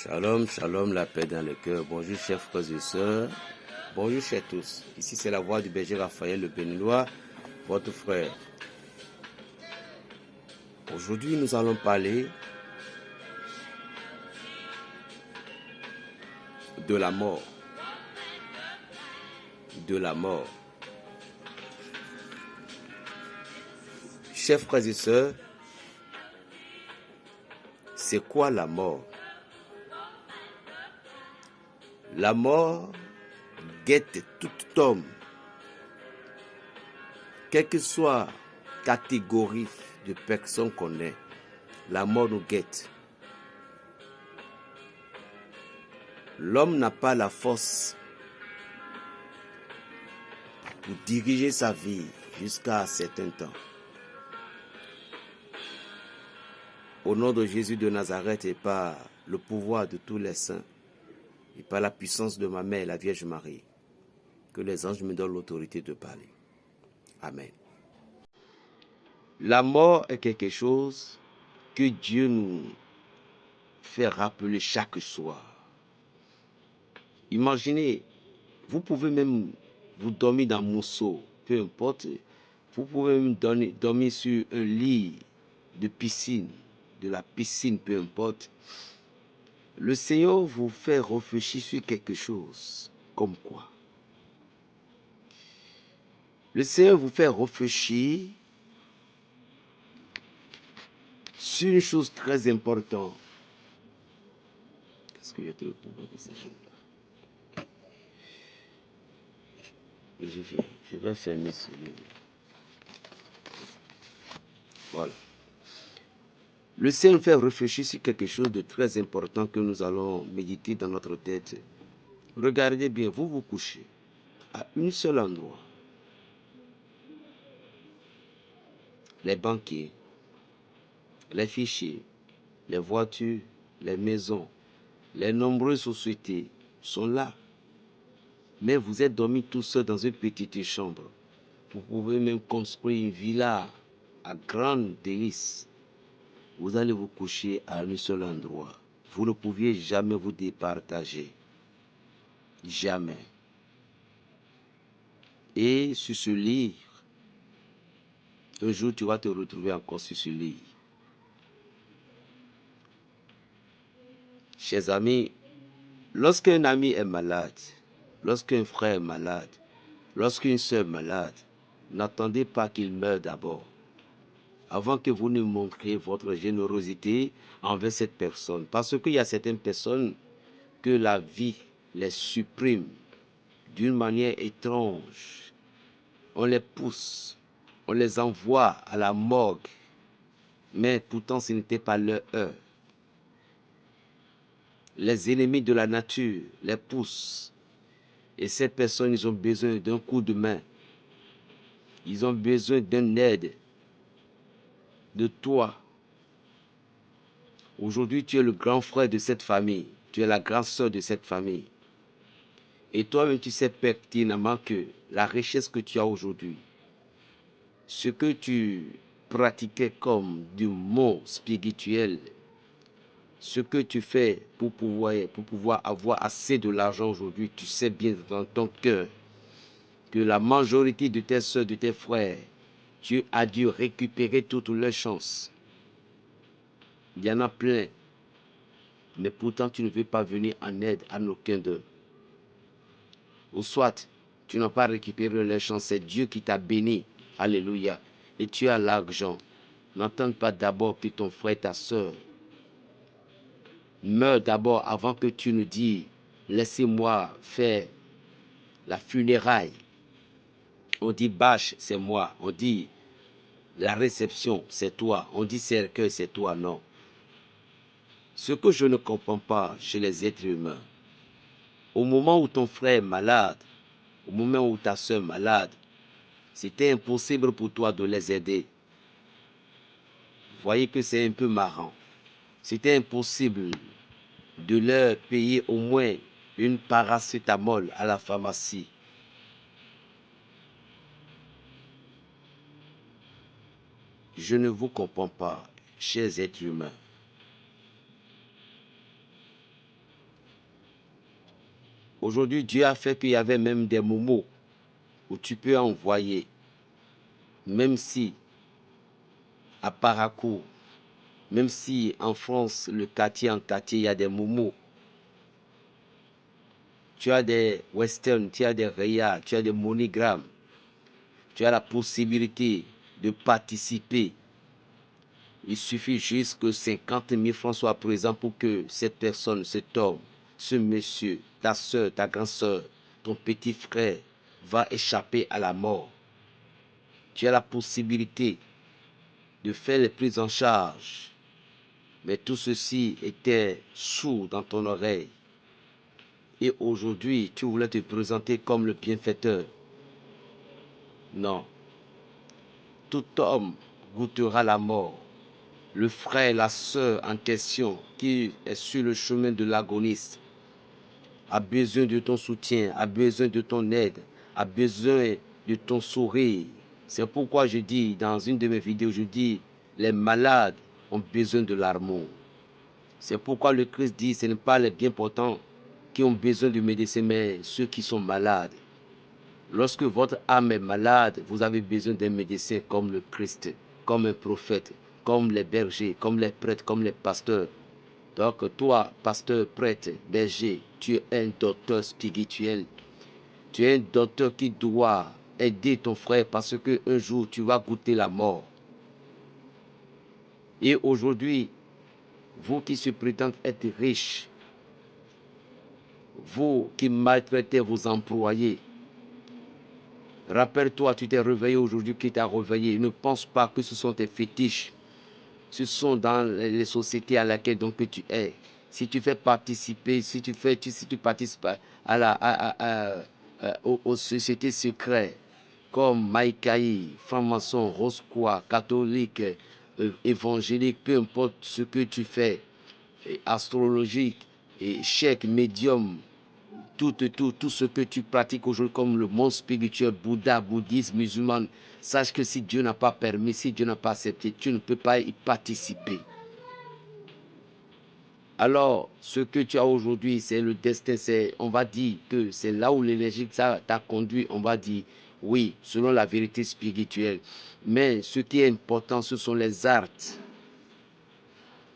Shalom, shalom, la paix dans le cœur. Bonjour, chers frères et sœurs. Bonjour, chers tous. Ici, c'est la voix du berger Raphaël le Béninois, votre frère. Aujourd'hui, nous allons parler de la mort. De la mort. Chers frères et sœurs, c'est quoi la mort? La mort guette tout homme, quelle que soit la catégorie de personnes qu'on est. La mort nous guette. L'homme n'a pas la force pour diriger sa vie jusqu'à un certain temps. Au nom de Jésus de Nazareth et par le pouvoir de tous les saints et par la puissance de ma mère, la Vierge Marie, que les anges me donnent l'autorité de parler. Amen. La mort est quelque chose que Dieu nous fait rappeler chaque soir. Imaginez, vous pouvez même vous dormir dans un monceau, peu importe. Vous pouvez même dormir sur un lit de piscine, de la piscine, peu importe. Le Seigneur vous fait réfléchir sur quelque chose. Comme quoi? Le Seigneur vous fait réfléchir sur une chose très importante. Qu'est-ce que je te propose de ces choses-là? Je vais fermer celui-là. Voilà. Le Seigneur nous fait réfléchir sur quelque chose de très important que nous allons méditer dans notre tête. Regardez bien, vous vous couchez à un seul endroit. Les banquiers, les fichiers, les voitures, les maisons, les nombreuses sociétés sont là. Mais vous êtes dormi tout seul dans une petite chambre. Vous pouvez même construire une villa à grande délice. Vous allez vous coucher à un seul endroit. Vous ne pouviez jamais vous départager. Jamais. Et sur ce lit, un jour tu vas te retrouver encore sur ce lit. Chers amis, lorsqu'un ami est malade, lorsqu'un frère est malade, lorsqu'une soeur est malade, n'attendez pas qu'il meure d'abord. Avant que vous ne montriez votre générosité envers cette personne. Parce qu'il y a certaines personnes que la vie les supprime d'une manière étrange. On les pousse, on les envoie à la morgue. Mais pourtant ce n'était pas leur heure. Les ennemis de la nature les poussent. Et ces personnes, ils ont besoin d'un coup de main. Ils ont besoin d'une aide de toi. Aujourd'hui, tu es le grand frère de cette famille. Tu es la grande sœur de cette famille. Et toi-même, tu sais pertinemment que la richesse que tu as aujourd'hui, ce que tu pratiquais comme du mot spirituel, ce que tu fais pour pouvoir avoir assez de l'argent aujourd'hui, tu sais bien dans ton cœur que la majorité de tes soeurs, de tes frères, tu as dû récupérer toutes leurs chances. Il y en a plein. Mais pourtant, tu ne veux pas venir en aide à aucun d'eux. Ou soit, tu n'as pas récupéré les chances, c'est Dieu qui t'a béni. Alléluia. Et tu as l'argent. N'entends pas d'abord que ton frère, ta soeur, meurt d'abord avant que tu ne dises, laissez-moi faire la funéraille. On dit bâche, c'est moi. On dit la réception, c'est toi. On dit cercueil, c'est toi. Non. Ce que je ne comprends pas chez les êtres humains, au moment où ton frère est malade, au moment où ta soeur est malade, c'était impossible pour toi de les aider. Vous voyez que c'est un peu marrant. C'était impossible de leur payer au moins une paracétamol à la pharmacie. Je ne vous comprends pas, chers êtres humains. Aujourd'hui, Dieu a fait qu'il y avait même des moments où tu peux envoyer, même si à Paracourt, même si en France, le quartier en quartier, il y a des momos, tu as des westerns, tu as des rayas, tu as des monogrammes, tu as la possibilité de participer. Il suffit juste que 50 000 francs soient présents pour que cette personne, cet homme, ce monsieur, ta soeur, ta grande-soeur, ton petit frère va échapper à la mort. Tu as la possibilité de faire les prises en charge. Mais tout ceci était sourd dans ton oreille. Et aujourd'hui, tu voulais te présenter comme le bienfaiteur. Non. Tout homme goûtera la mort. Le frère, la sœur en question, qui est sur le chemin de l'agoniste, a besoin de ton soutien, a besoin de ton aide, a besoin de ton sourire. C'est pourquoi je dis, dans une de mes vidéos, je dis, les malades ont besoin de l'amour. C'est pourquoi le Christ dit, ce n'est pas les bien portants qui ont besoin de médecins, mais ceux qui sont malades. Lorsque votre âme est malade, vous avez besoin d'un médecin comme le Christ, comme un prophète, comme les bergers, comme les prêtres, comme les pasteurs. Donc toi, pasteur, prêtre, berger, tu es un docteur spirituel. Tu es un docteur qui doit aider ton frère parce qu'un jour tu vas goûter la mort. Et aujourd'hui, vous qui se prétendez être riches, vous qui maltraitez vos employés, rappelle-toi, tu t'es réveillé aujourd'hui, qui t'a réveillé. Ne pense pas que ce sont tes fétiches. Ce sont dans les sociétés à laquelle donc tu es. Si tu fais participer, si tu participes aux sociétés secrètes, comme Maïkaï, franc-maçon, Rosquois, catholique, évangélique, peu importe ce que tu fais, astrologique, et chèque, médium, tout ce que tu pratiques aujourd'hui comme le monde spirituel, Bouddha, bouddhisme, musulman, sache que si Dieu n'a pas permis, si Dieu n'a pas accepté, tu ne peux pas y participer. Alors, ce que tu as aujourd'hui, c'est le destin, on va dire que c'est là où l'énergie t'a conduit, on va dire, oui, selon la vérité spirituelle. Mais ce qui est important, ce sont les arts,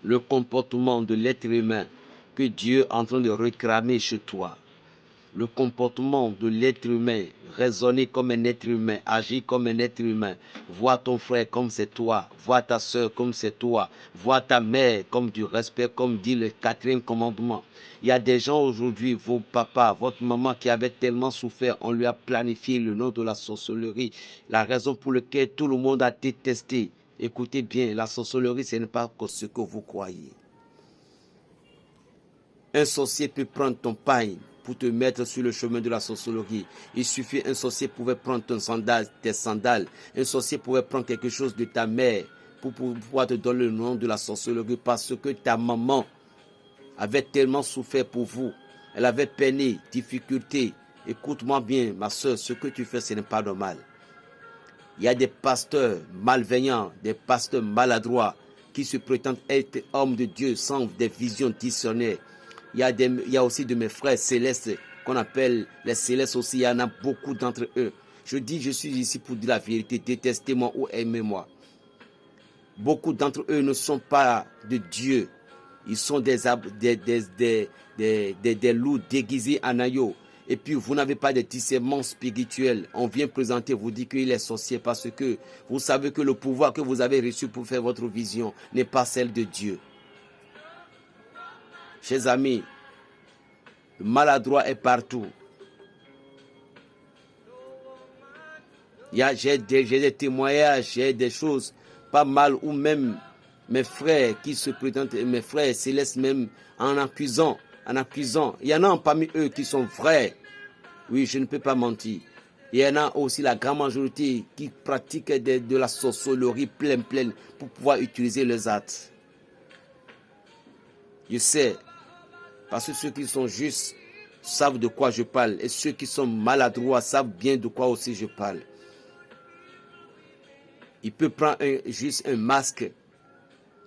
le comportement de l'être humain que Dieu est en train de réclamer chez toi. Le comportement de l'être humain, raisonner comme un être humain, agir comme un être humain, voir ton frère comme c'est toi, voir ta soeur comme c'est toi, voir ta mère comme du respect, comme dit le 4e commandement. Il y a des gens aujourd'hui, vos papas, votre maman qui avait tellement souffert, on lui a planifié le nom de la sorcellerie, la raison pour laquelle tout le monde a détesté. Écoutez bien, la sorcellerie, ce n'est pas ce que vous croyez. Un sorcier peut prendre ton pain pour te mettre sur le chemin de la sorcellerie. Il suffit, un sorcier pouvait prendre tes sandales. Un sorcier pouvait prendre quelque chose de ta mère pour pouvoir te donner le nom de la sorcellerie parce que ta maman avait tellement souffert pour vous. Elle avait peiné, difficulté. Écoute-moi bien, ma soeur, ce que tu fais, ce n'est pas normal. Il y a des pasteurs malveillants, des pasteurs maladroits qui se prétendent être hommes de Dieu sans des visions discernées. Il y a aussi de mes frères célestes qu'on appelle les célestes aussi. Il y en a beaucoup d'entre eux. Je dis, je suis ici pour dire la vérité. Détestez-moi ou aimez-moi. Beaucoup d'entre eux ne sont pas de Dieu. Ils sont des loups déguisés en agneaux. Et puis, vous n'avez pas de discernement spirituel. On vient présenter, vous dit qu'il est sorcier parce que vous savez que le pouvoir que vous avez reçu pour faire votre vision n'est pas celle de Dieu. Chers amis, le maladroit est partout. J'ai des témoignages, j'ai des choses pas mal, ou même mes frères qui se présentent, mes frères célestes même en accusant. Il y en a parmi eux qui sont vrais. Oui, je ne peux pas mentir. Il y en a aussi la grande majorité qui pratiquent de la sorcellerie pleine pour pouvoir utiliser les arts. Je sais, parce que ceux qui sont justes savent de quoi je parle et ceux qui sont maladroits savent bien de quoi aussi je parle. Il peut prendre juste un masque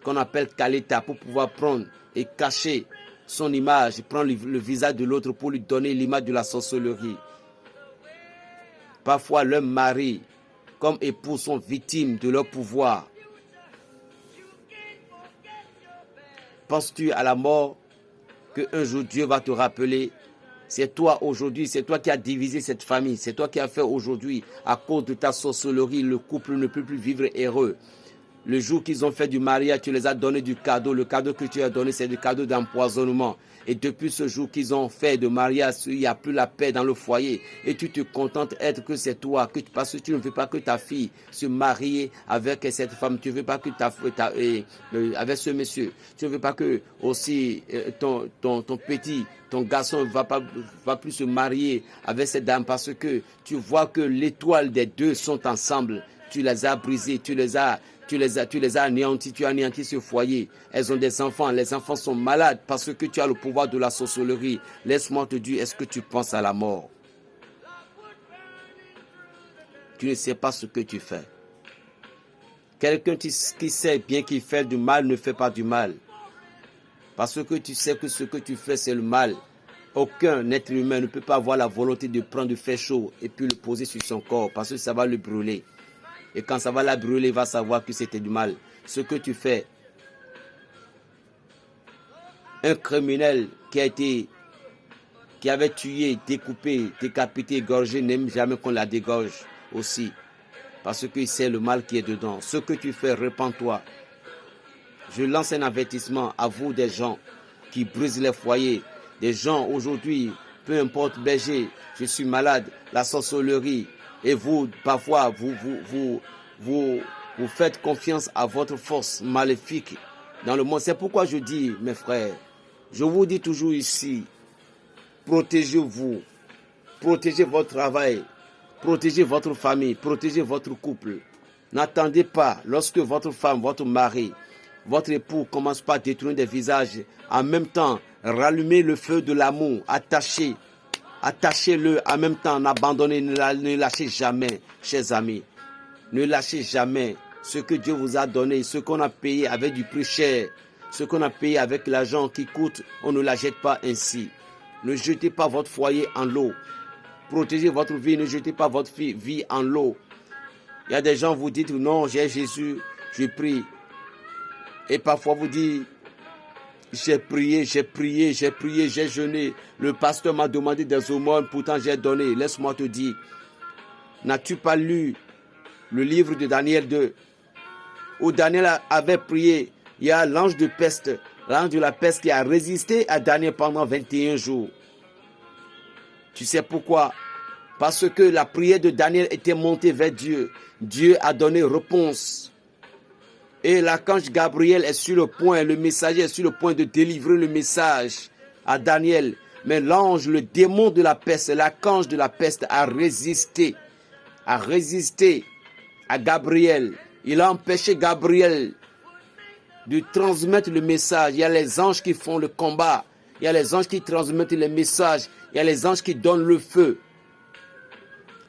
qu'on appelle Kaleta pour pouvoir prendre et cacher son image, prend le visage de l'autre pour lui donner l'image de la sorcellerie. Parfois, leurs maris, comme époux, sont victimes de leur pouvoir. Penses-tu à la mort qu'un jour Dieu va te rappeler? C'est toi aujourd'hui, c'est toi qui as divisé cette famille. C'est toi qui as fait aujourd'hui, à cause de ta sorcellerie, le couple ne peut plus vivre heureux. Le jour qu'ils ont fait du mariage, tu les as donné du cadeau. Le cadeau que tu as donné, c'est le cadeau d'empoisonnement. Et depuis ce jour qu'ils ont fait de mariage, il n'y a plus la paix dans le foyer. Et tu te contentes d'être que c'est toi. Parce que tu ne veux pas que ta fille se marie avec cette femme. Tu ne veux pas que avec ce monsieur. Tu ne veux pas que aussi ton petit, ton garçon ne va plus se marier avec cette dame. Parce que tu vois que l'étoile des deux sont ensemble. Tu les as brisés, tu les as anéantis, tu as anéanti ce foyer. Elles ont des enfants, les enfants sont malades parce que tu as le pouvoir de la sorcellerie. Laisse-moi te dire, est-ce que tu penses à la mort? Tu ne sais pas ce que tu fais. Quelqu'un qui sait bien qu'il fait du mal ne fait pas du mal. Parce que tu sais que ce que tu fais, c'est le mal. Aucun être humain ne peut pas avoir la volonté de prendre du fer chaud et puis le poser sur son corps parce que ça va le brûler. Et quand ça va la brûler, il va savoir que c'était du mal. Ce que tu fais, un criminel qui avait tué, découpé, décapité, égorgé, n'aime jamais qu'on la dégorge aussi. Parce qu'il sait le mal qui est dedans. Ce que tu fais, répands-toi. Je lance un avertissement à vous des gens qui brisent les foyers. Des gens aujourd'hui, peu importe berger, je suis malade, la sorcellerie. Et vous, parfois, vous faites confiance à votre force maléfique dans le monde. C'est pourquoi je dis, mes frères, je vous dis toujours ici, protégez-vous, protégez votre travail, protégez votre famille, protégez votre couple. N'attendez pas, lorsque votre femme, votre mari, votre époux commence par détourner des visages, en même temps, rallumez le feu de l'amour, attachez-le en même temps, n'abandonnez, ne lâchez jamais, chers amis. Ne lâchez jamais ce que Dieu vous a donné, ce qu'on a payé avec du prix cher, ce qu'on a payé avec l'argent qui coûte, on ne la jette pas ainsi. Ne jetez pas votre foyer en l'eau. Protégez votre vie, ne jetez pas votre vie en l'eau. Il y a des gens vous dites non, j'ai Jésus, je prie. Et parfois vous dites, j'ai prié, j'ai jeûné. Le pasteur m'a demandé des aumônes, pourtant j'ai donné. Laisse-moi te dire, n'as-tu pas lu le livre de Daniel 2, où Daniel avait prié? Il y a l'ange de la peste qui a résisté à Daniel pendant 21 jours. Tu sais pourquoi? Parce que la prière de Daniel était montée vers Dieu. Dieu a donné réponse. Et l'archange Gabriel est sur le point, le messager est sur le point de délivrer le message à Daniel. Mais l'ange, le démon de la peste, l'archange de la peste a résisté à Gabriel. Il a empêché Gabriel de transmettre le message. Il y a les anges qui font le combat. Il y a les anges qui transmettent les messages. Il y a les anges qui donnent le feu.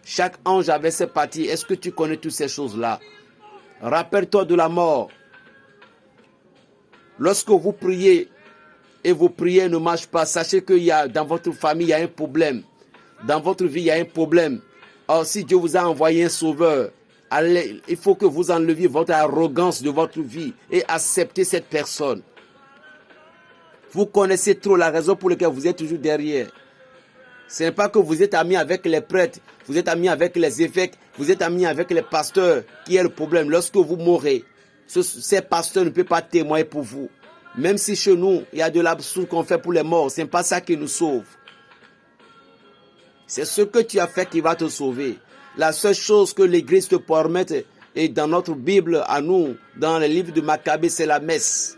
Chaque ange avait ses parties. Est-ce que tu connais toutes ces choses-là? Rappelle-toi de la mort. Lorsque vous priez et vos prières ne marchent pas, sachez que dans votre famille, il y a un problème. Dans votre vie, il y a un problème. Or, si Dieu vous a envoyé un sauveur, il faut que vous enleviez votre arrogance de votre vie et acceptez cette personne. Vous connaissez trop la raison pour laquelle vous êtes toujours derrière. Ce n'est pas que vous êtes amis avec les prêtres, vous êtes amis avec les évêques, vous êtes amis avec les pasteurs qui est le problème. Lorsque vous mourrez, ces pasteurs ne peuvent pas témoigner pour vous. Même si chez nous, il y a de l'absurde qu'on fait pour les morts, ce n'est pas ça qui nous sauve. C'est ce que tu as fait qui va te sauver. La seule chose que l'Église te permet, et dans notre Bible à nous, dans les livres de Maccabée, c'est la messe.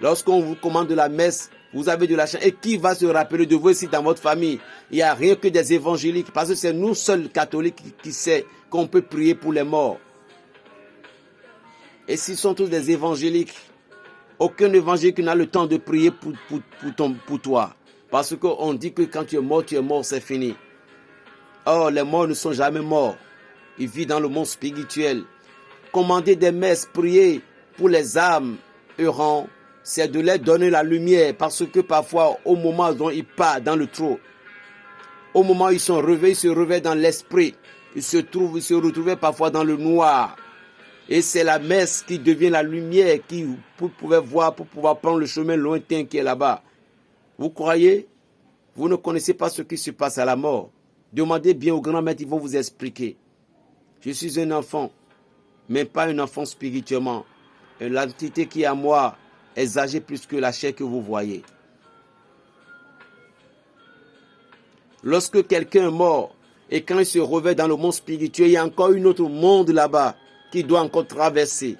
Lorsqu'on vous commande la messe, vous avez de la chance. Et qui va se rappeler de vous ici dans votre famille? Il n'y a rien que des évangéliques. Parce que c'est nous seuls catholiques qui savent qu'on peut prier pour les morts. Et s'ils sont tous des évangéliques, aucun évangélique n'a le temps de prier pour toi. Parce qu'on dit que quand tu es mort, c'est fini. Or, les morts ne sont jamais morts. Ils vivent dans le monde spirituel. Commandez des messes, priez pour les âmes errantes. c'est de leur donner la lumière, parce que parfois, au moment dont ils partent dans le trou, au moment où ils sont réveillés, ils se réveillent dans l'esprit, ils se retrouvaient parfois dans le noir. Et c'est la messe qui devient la lumière qui vous pouvez voir pour pouvoir prendre le chemin lointain qui est là-bas. Vous croyez? Vous ne connaissez pas ce qui se passe à la mort. Demandez bien aux grands maîtres, ils vont vous expliquer. Je suis un enfant, mais pas un enfant spirituellement. L'entité qui est à moi est âgée plus que la chair que vous voyez. Lorsque quelqu'un est mort, et quand il se réveille dans le monde spirituel, il y a encore un autre monde là-bas qui doit encore traverser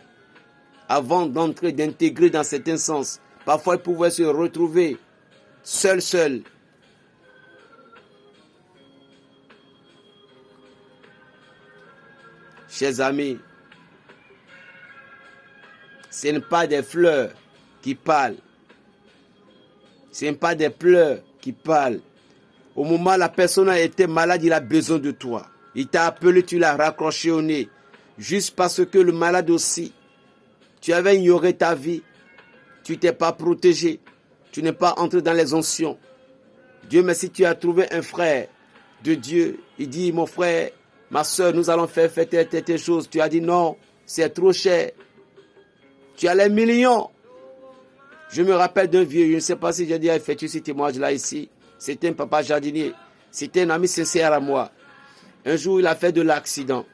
avant d'entrer, d'intégrer dans certains sens. Parfois, il pouvait se retrouver seul. Chers amis, ce n'est pas des fleurs qui parlent. Ce n'est pas des pleurs qui parlent. Au moment où la personne a été malade, il a besoin de toi. Il t'a appelé, tu l'as raccroché au nez. Juste parce que le malade aussi, tu avais ignoré ta vie. Tu t'es pas protégé. Tu n'es pas entré dans les onction. Dieu merci, tu as trouvé un frère de Dieu. Il dit, mon frère, ma soeur, nous allons faire telle chose. Tu as dit non, c'est trop cher. Tu as les millions. Je me rappelle d'un vieux, je ne sais pas si j'ai dit effectuer ce témoignage-là ici. C'était un papa jardinier. C'était un ami sincère à moi. Un jour, il a fait de l'accident.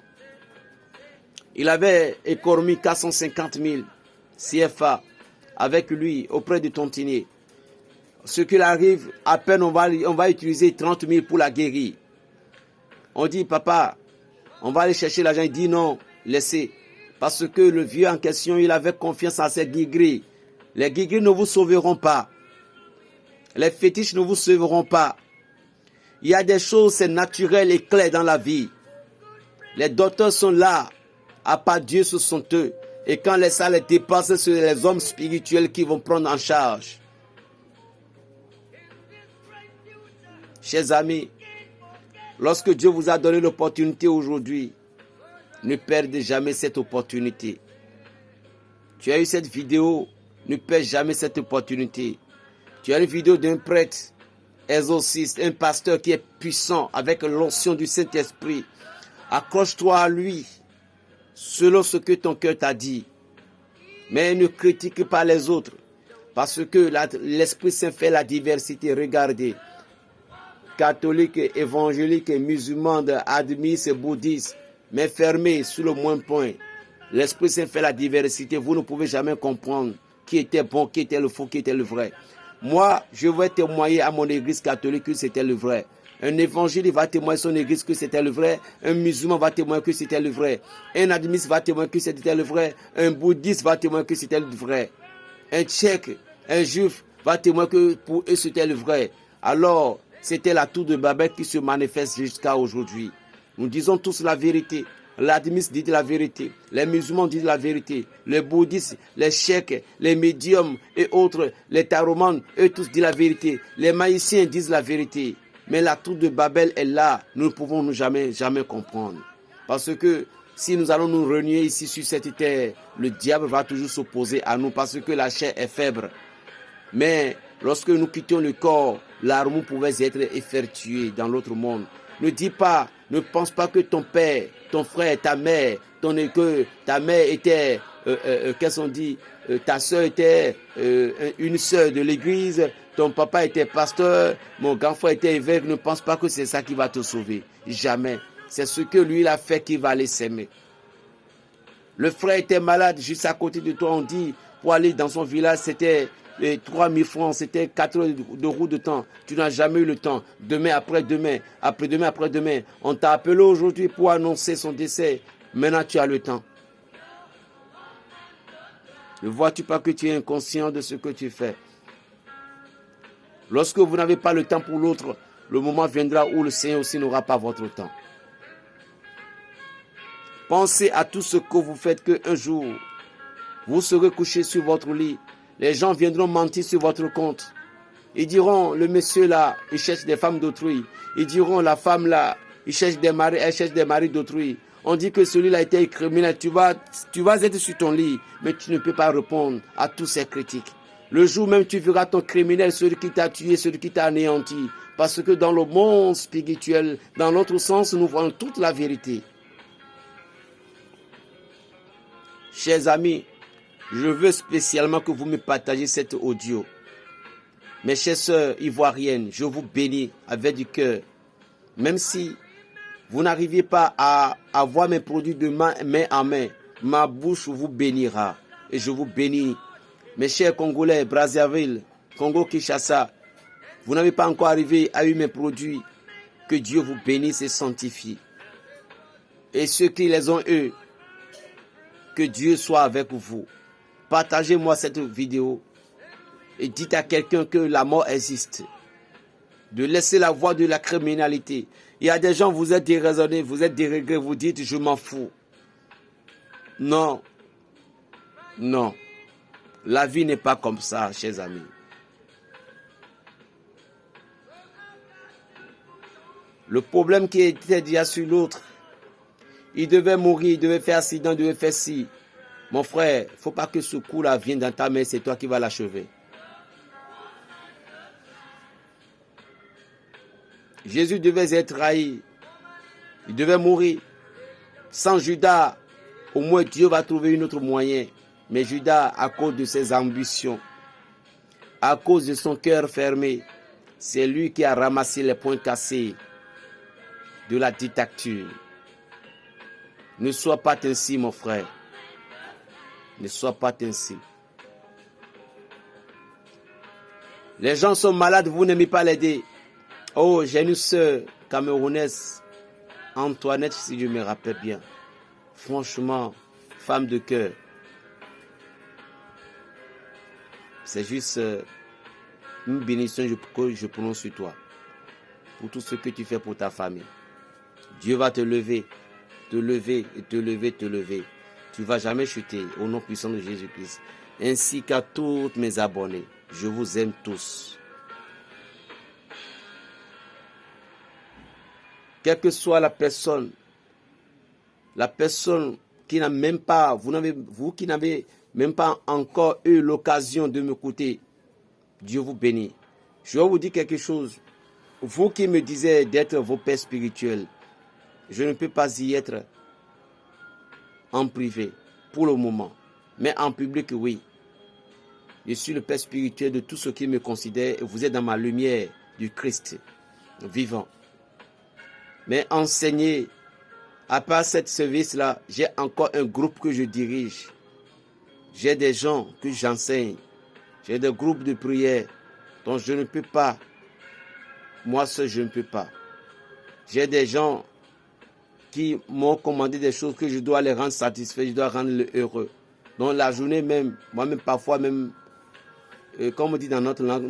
Il avait économisé 450 000 CFA avec lui auprès du tontinier. Ce qu'il arrive, à peine on va utiliser 30 000 pour la guérir. On dit, papa, on va aller chercher l'argent. Il dit non, laissez. Parce que le vieux en question, il avait confiance en ses guigris. Les guigris ne vous sauveront pas. Les fétiches ne vous sauveront pas. Il y a des choses, c'est naturel et clair dans la vie. Les docteurs sont là. À part Dieu, ce sont eux. Et quand les salles dépassent, c'est les hommes spirituels qui vont prendre en charge. Chers amis, lorsque Dieu vous a donné l'opportunité aujourd'hui, ne perdez jamais cette opportunité. Tu as eu cette vidéo, ne perds jamais cette opportunité. Tu as une vidéo d'un prêtre, exorciste, un pasteur qui est puissant avec l'onction du Saint-Esprit. Accroche-toi à lui, selon ce que ton cœur t'a dit. Mais ne critique pas les autres, parce que l'Esprit Saint fait la diversité. Regardez, catholiques, évangéliques, musulmans, admis et bouddhistes, mais fermés sous le moins point. L'Esprit Saint fait la diversité. Vous ne pouvez jamais comprendre qui était bon, qui était le faux, qui était le vrai. Moi, je vais témoigner à mon église catholique que c'était le vrai. Un évangéliste va témoigner à son église que c'était le vrai. Un musulman va témoigner que c'était le vrai. Un admiste va témoigner que c'était le vrai. Un bouddhiste va témoigner que c'était le vrai. Un tchèque, un juif va témoigner que pour eux c'était le vrai. Alors, c'était la tour de Babel qui se manifeste jusqu'à aujourd'hui. Nous disons tous la vérité. L'admiste dit la vérité, les musulmans disent la vérité, les bouddhistes, les cheikh, les médiums et autres, les taromanes, eux tous disent la vérité, les maïciens disent la vérité. Mais la tour de Babel est là, nous ne pouvons jamais comprendre. Parce que si nous allons nous renier ici sur cette terre, le diable va toujours s'opposer à nous parce que la chair est faible. Mais lorsque nous quittions le corps, l'amour pouvait être effectué dans l'autre monde. Ne dis pas, ne pense pas que ton père, ton frère, ta mère, que ta mère était, qu'est-ce qu'on dit, ta soeur était une soeur de l'église, ton papa était pasteur, mon grand frère était évêque. Ne pense pas que c'est ça qui va te sauver. Jamais. C'est ce que lui il a fait qui va aller s'aimer. Le frère était malade juste à côté de toi, on dit, pour aller dans son village, c'était 3 000 francs, c'était 4 heures de route de temps. Tu n'as jamais eu le temps. Demain, après-demain, après-demain, après-demain. On t'a appelé aujourd'hui pour annoncer son décès. Maintenant, tu as le temps. Ne vois-tu pas que tu es inconscient de ce que tu fais? Lorsque vous n'avez pas le temps pour l'autre, le moment viendra où le Seigneur aussi n'aura pas votre temps. Pensez à tout ce que vous faites, qu'un jour, vous serez couché sur votre lit. Les gens viendront mentir sur votre compte. Ils diront, le monsieur là, il cherche des femmes d'autrui. Ils diront, la femme là, il cherche des maris, elle cherche des maris d'autrui. On dit que celui-là a été criminel. Tu vas être sur ton lit, mais tu ne peux pas répondre à tous ces critiques. Le jour même, tu verras ton criminel, celui qui t'a tué, celui qui t'a anéanti. Parce que dans le monde spirituel, dans l'autre sens, nous voyons toute la vérité. Chers amis, je veux spécialement que vous me partagez cet audio. Mes chères sœurs ivoiriennes, je vous bénis avec du cœur. Même si vous n'arrivez pas à avoir mes produits de main en main, ma bouche vous bénira. Et je vous bénis. Mes chers Congolais, Brazzaville, Congo-Kinshasa, vous n'avez pas encore arrivé à eu mes produits. Que Dieu vous bénisse et sanctifie. Et ceux qui les ont eux, que Dieu soit avec vous. Partagez-moi cette vidéo et dites à quelqu'un que la mort existe. De laisser la voie de la criminalité. Il y a des gens, vous êtes déraisonnés, vous êtes déréglés, vous dites je m'en fous. Non. Non. La vie n'est pas comme ça, chers amis. Le problème qui était déjà sur l'autre, il devait mourir, il devait faire accident, il devait faire ci. Mon frère, il ne faut pas que ce coup-là vienne dans ta main, c'est toi qui vas l'achever. Jésus devait être trahi. Il devait mourir. Sans Judas, au moins Dieu va trouver un autre moyen. Mais Judas, à cause de ses ambitions, à cause de son cœur fermé, c'est lui qui a ramassé les points cassés de la dictature. Ne sois pas ainsi, mon frère. Ne sois pas ainsi. Les gens sont malades, vous n'aimez pas l'aider. Oh, j'ai une sœur camerounaise, Antoinette, si je me rappelle bien. Franchement, femme de cœur. C'est juste une bénédiction que je prononce sur toi. Pour tout ce que tu fais pour ta famille. Dieu va te lever, te lever et te lever, te lever. Tu ne vas jamais chuter au nom puissant de Jésus-Christ. Ainsi qu'à tous mes abonnés. Je vous aime tous. Quelle que soit la personne qui n'a même pas, vous qui n'avez même pas encore eu l'occasion de m'écouter, Dieu vous bénit. Je vais vous dire quelque chose. Vous qui me disiez d'être vos pères spirituels, je ne peux pas y être en privé pour le moment. Mais en public, oui. Je suis le père spirituel de tous ceux qui me considèrent et vous êtes dans ma lumière du Christ vivant. Mais enseigner, à part cette service-là, j'ai encore un groupe que je dirige. J'ai des gens que j'enseigne. J'ai des groupes de prière. Donc je ne peux pas. Moi seul, je ne peux pas. J'ai des gens qui m'ont commandé des choses que je dois les rendre satisfaits, je dois rendre heureux. Donc la journée même, moi-même parfois même, comme on dit dans notre langue,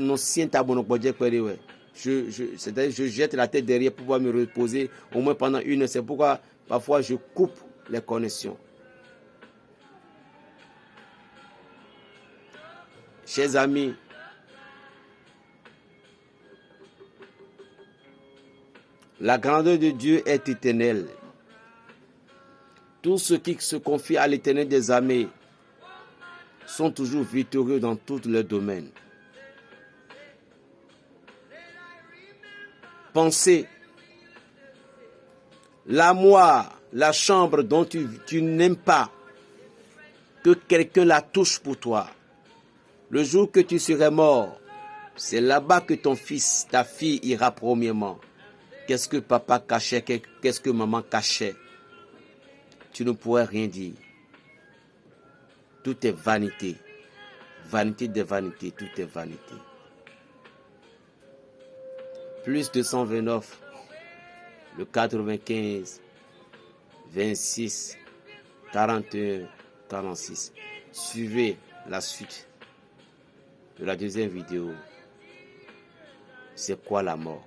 je jette la tête derrière pour pouvoir me reposer au moins pendant une heure. C'est pourquoi parfois je coupe les connexions. Chers amis, la grandeur de Dieu est éternelle. Tous ceux qui se confient à l'Éternel des armées sont toujours victorieux dans tous leurs domaines. Pensez, l'armoire, la chambre dont tu n'aimes pas, que quelqu'un la touche pour toi. Le jour que tu serais mort, c'est là-bas que ton fils, ta fille ira premièrement. Qu'est-ce que papa cachait, qu'est-ce que maman cachait? Tu ne pourrais rien dire. Tout est vanité. Vanité des vanités, tout est vanité. Plus 229, le 95, 26, 41, 46. Suivez la suite de la deuxième vidéo. C'est quoi la mort?